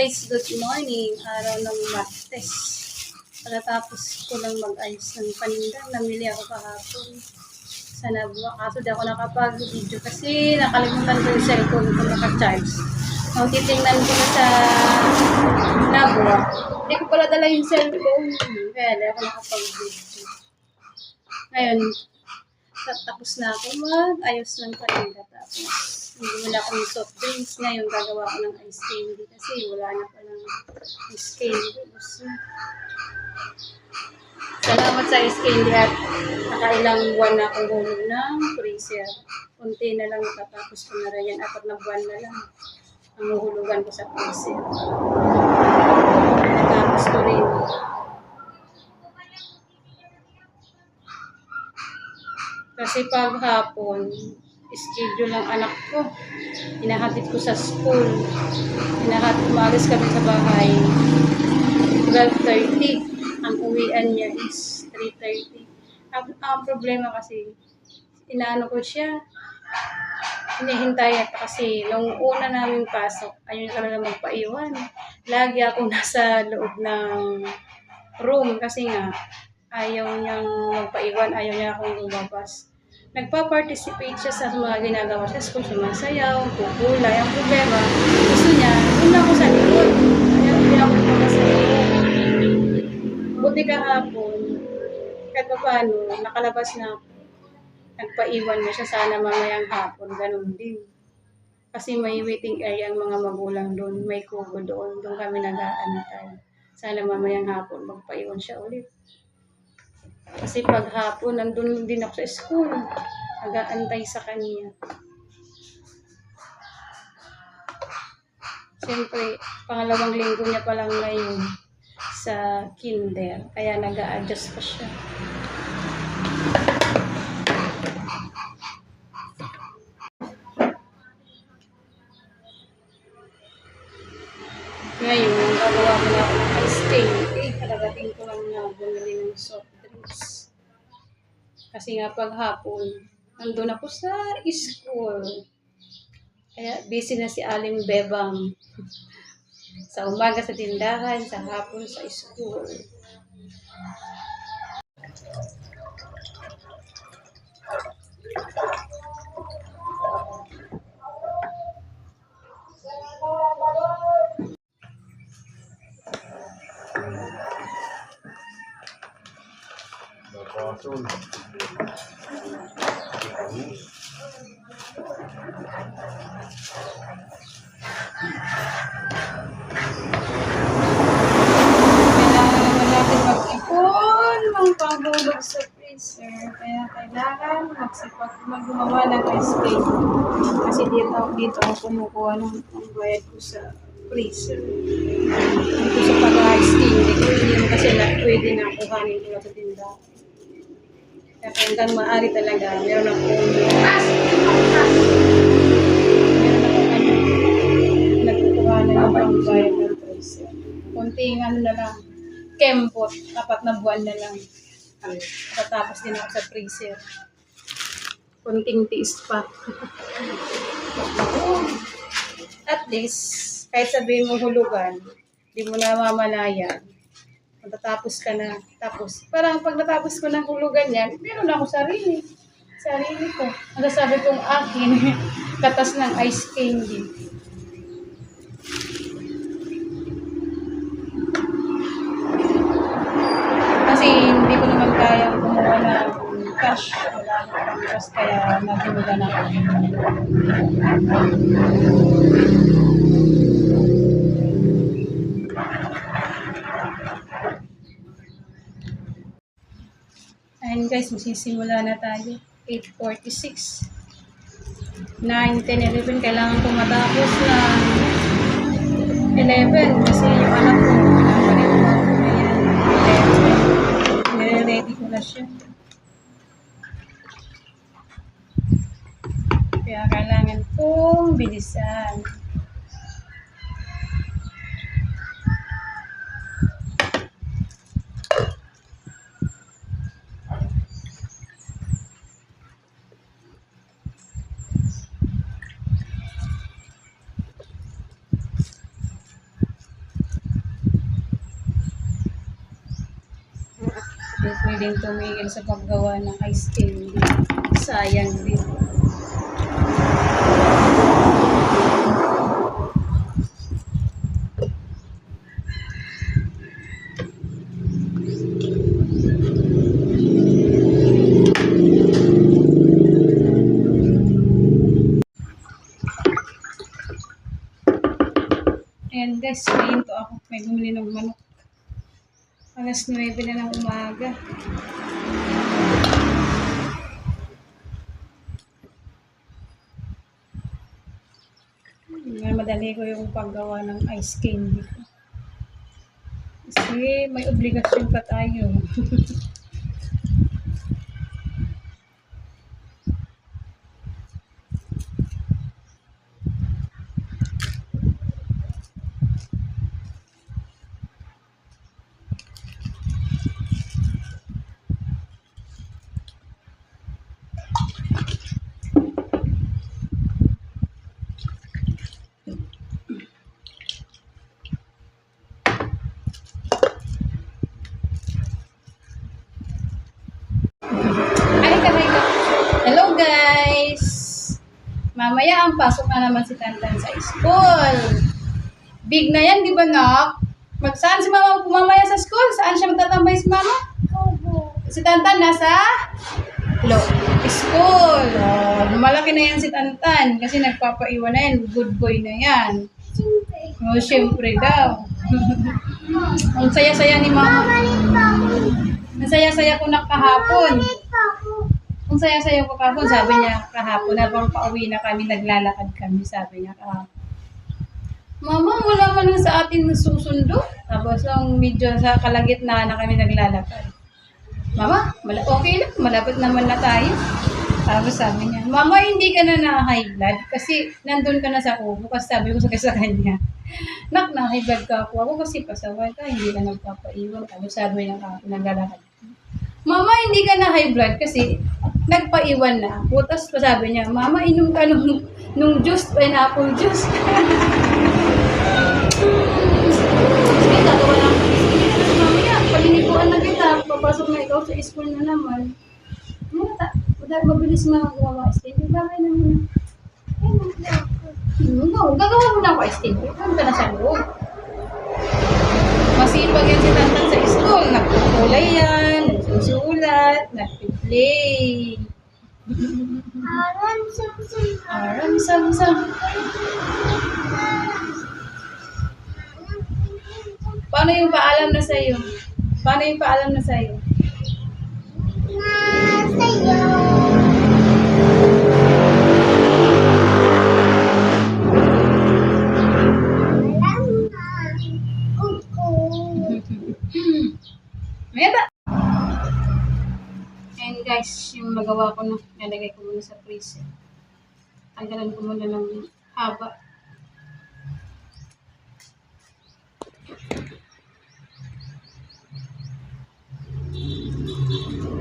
guys, good morning. Araw ng Martes. Pagkatapos ko lang mag-ayos ng paninda, namili ako kahapon sa Nabua. Kaso di ako nakapag-video kasi nakalimutan ko yung cellphone ko naka-charge. Nung titingnan ko na sa Nabua, hindi ko pala dala yung cellphone. Kaya di ako nakapag-video. Ngayon, tapos na ako mag-ayos ng paninda. Tapos, hindi wala akong soft drinks. Ngayon, gagawa ko ng ice candy kasi wala na palang ice candy. Salamat sa ice candy at nakailang buwan na akong hulog ng freezer. Kunti na lang natatapos ko na rin yan. 4 na buwan na lang ang hulugan ko sa freezer. Natapos ko rin. Kasi pag hapon, schedule ng anak ko. Hinahatid ko sa school. Umalis kami sa bahay 12:30. Ang uwian niya is 3:30. Ang problema kasi, inaano ko siya. Hinihintay kasi nung una namin pasok, ayun talaga magpaiwan. Lagi ako nasa loob ng room kasi nga, ayaw niyang magpaiwan, ayaw niya akong lumabas. Nagpa-participate siya sa mga ginagawa sa school, sumasayaw, kukulay. Ang problema, gusto niya, doon ako sa likod. Kaya hindi ako lumabas sa likod. Buti kahapon, kahit pa paano, nakalabas na ako. Nagpaiwan na siya, sana mamayang hapon, ganun din. Kasi may waiting area ang mga magulang doon, may kubo doon kami nag-aantay. Sana mamayang hapon, magpaiwan siya ulit. Kasi pag hapon, nandun din ako sa school. Nag-aantay sa kanya. Siyempre, pangalawang linggo niya pa lang ngayon sa kinder. Kaya nag-a-adjust pa siya. Ngayon, gagawa ko na ako ng ice candy. Kalagating ko lang na bumili ng soft drinks. Kasi nga pag hapon, nandun ako sa school. Kaya busy na si Aling Bebang. Sa umaga sa tindahan, sa hapon sa school. Panghulog sa freezer, kaya kailangan magsipag gumawa ng ice cream. Kasi dito ako kumukuha ng bayad ko sa freezer. Dito sa pag-ice cream, hindi mo kasi pwede na kuhanin ko sa tindahan. Kaya hanggang maaari talaga, meron akong nagkukuha na ng pangbayad ng freezer. Kunting ano na lang, kempot, 4 na buwan na lang. Tapos din ako sa freezer. Kunting tiis pa. At least, kahit sabihin mo hulugan, di mo na mamalayan. Matatapos ka na. Tapos, parang pag natapos ko ng hulugan yan, meron ako sarili. Sarili ko. Ang sabi kong akin, katas ng ice candy. Kasi hindi ko naman kayang kumuha ng cash. Wala akong cash kaya nagulugan ako. Ayun guys, magsisimula na tayo. 8:46. 9, 10, 11. Kailangan ko matapos ng 11 kasi yung anak ko ready ko na siya. Kaya kailangan kong bilisan. pwedeng tumigil sa paggawa ng ice candy. Sayang din. Ayan guys, ngayon to ako. May bumili ng manok. Alas 9 na ng umaga. Madali ko yung paggawa ng ice candy ko. Kasi may obligasyon pa tayo. Hello guys! Mamaya ang pasok na naman si Tantan sa school. Big na yan, di ba nak? Saan si mama mamaya sa school? Saan siya magtatambay si mama? Si Tantan nasa school. Malaki na yan si Tantan kasi nagpapaiwan na yan. Good boy na yan. Oh, syempre daw. Ang saya-saya ni mama. Ang saya-saya ko na kahapon. Kung saya-saya ko kahapon, sabi niya kahapon, habang pauwi na kami, naglalakad kami, sabi niya kahapon. Mama, wala man lang sa atin nasusundo. Tapos ang medyo sa kalagitnaan na kami naglalakad. Mama, okay lang, malapit naman na tayo. Tapos sabi niya, Mama, hindi ka na na-high blood kasi nandun ka na sa kubo. Kasi sabi ko sa kanya, Nak, na-high blood ka ako kasi pasaway ka, hindi ka nagpapaiwan. Tapos sabi niya kahapon, naglalakad. Mama, hindi ka na high blood kasi nagpaiwan na ako. Tapos sabi niya, Mama, inom ka nung juice, pineapple juice. Sige, gagawa lang. Mamaya, palinikuan na kita. Papasok na ikaw sa school na naman. Mabilis na magawa ice cream. Bagay na muna. Gagawa mo na ako ice cream. Ikaw ka na sa loob. Masipag yan si Tantan sa school. Nagkukulay yan. Nagsusulat. Nagpiplay. Aram sam. Paano yung paalam na sa'yo? And guys, yung magawa ko na, nalagay ko muna sa freezer. Tanggalan ko muna ng haba.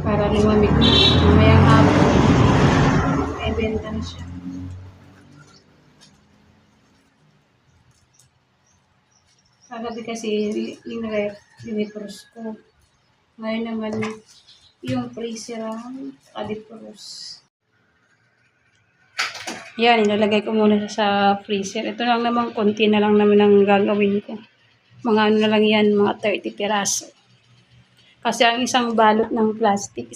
Para lumamig na. Mamayang haba. May benta na siya. Kagabi kasi yung repros ko. Ngayon naman yung freezer ang kalipros. Yan, ilalagay ko muna sa freezer. Ito lang naman, konti na lang naman ang gagawin ko. Mga ano na lang yan, mga 30 piraso. Kasi ang isang balot ng plastic,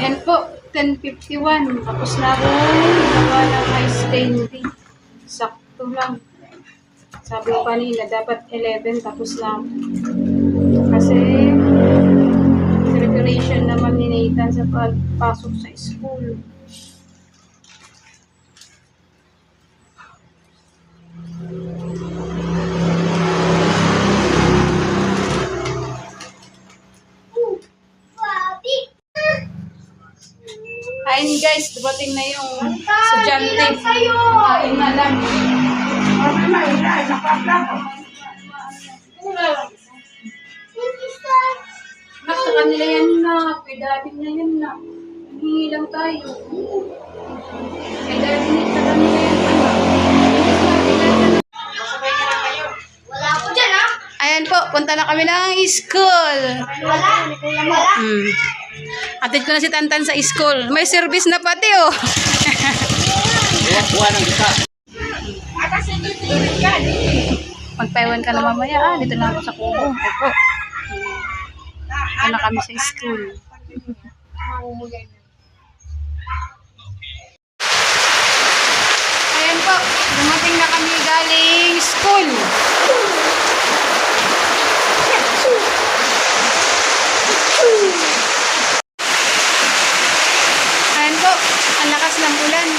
yan po, 10:51. Tapos na ako gawa ng ice candy. Sakto lang. Sabi ko kanina, dapat 11 tapos lang. Kasi preparation naman ni Nathan sa pagpasok sa school. Ayun guys, dumating na yung estudyante. Ayun na lang. Nak, sa kanila yan na. Kay daddy na yan na. Hingi lang tayo. Kay daddy na sa kanila yan na. Ayan po, papunta na kami ng school. Atid ko na si Tantan sa school. May service na pati, oh. Magpaiwan ka na mamaya. Dito na ako sa kubo. Opo. Ito na kami sa school. Ayan po. Dumating na kami galing school. Ayan po. Ang lakas ng ulan.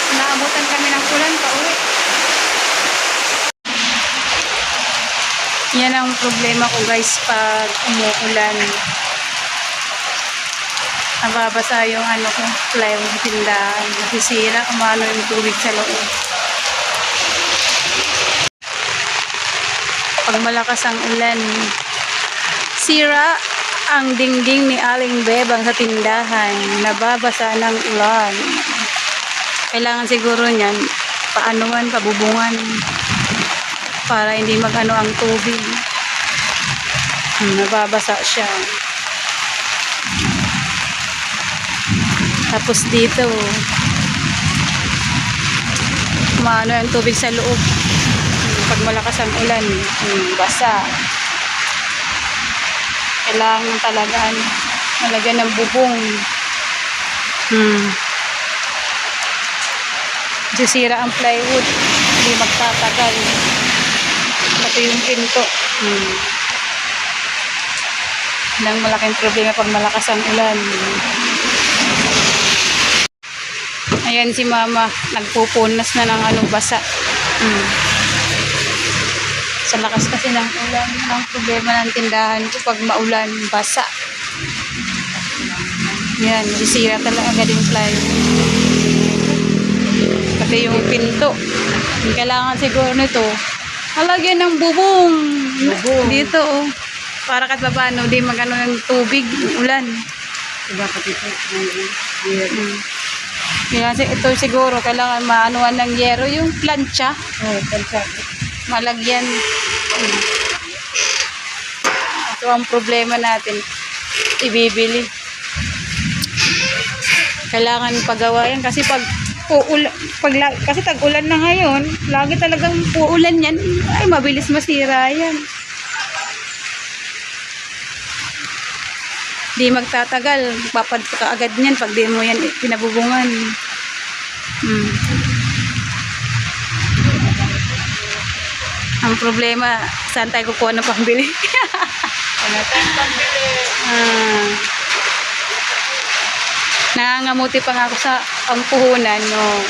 Naabutan kami ng ulan pauwi. Yan ang problema ko guys pag umuulan. Nababasa yung ko, plywood tindahan. Nasisira, umano yung tubig sa loob. Pag malakas ang ulan, sira ang dingding ni Aling Bebang sa tindahan. Nababasa ng ulan. Kailangan siguro niyan, paanuan, pabubungan. Para hindi magano ang tubig. Nababasa siya. Tapos dito, umano ang tubig sa loob. Pag malakas ang ulan, basa. Kailangan talaga malagyan ng bubong. Sisira ang plywood. Hindi magtatagal. Pati yung pinto. Nang malaking problema pag malakas ang ulan. Ayan si mama. Nagpupunas na ng basa. Sa lakas kasi ng ulan. Ang problema ng tindahan ko pag maulan, basa. Yan. Sisira talaga agad yung plywood. Pati yung pinto. Kailangan siguro nito halagyan ng bubong. Dito, oh. Para kahit paano, di magano ng tubig, ulan. Dapat ito. Kasi ito siguro, kailangan maanuan ng yero. Yung plancha. Plancha. Malagyan. Ito ang problema natin. Ibibili. Kailangan pagawa yan. Kasi kasi tag-ulan na ngayon, lagi talagang uulan yan, ay mabilis masira yan. Di magtatagal, papadto ka agad niyan pag di mo yan pinabubungan. Ang problema, saan tayo kukuha ng pambili? Wala tayong pambili. Nangangamuti pa nga ako sa ang puhunan, no.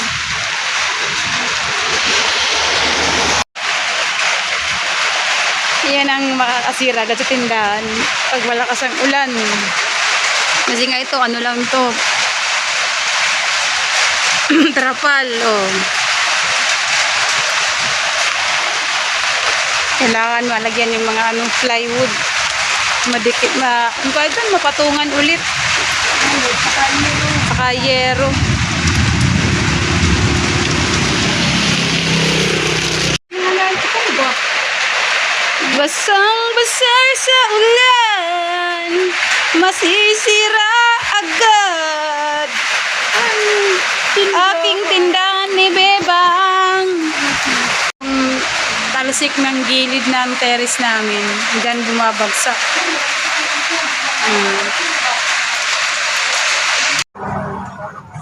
Yan ang makakasira agad sa tindahan pag malakas ang ulan. Kasi nga ito, ano lang to. Trapal, oh. Kailangan malagyan yung mga plywood. Madikit na, mapatungan ulit. Saka yero. Basang-basa sa ulan, masisira agad aking tindahan ni Bebang. Talasik ng gilid ng terrace namin. Diyan bumabagsak.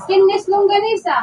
Skinless longganisa.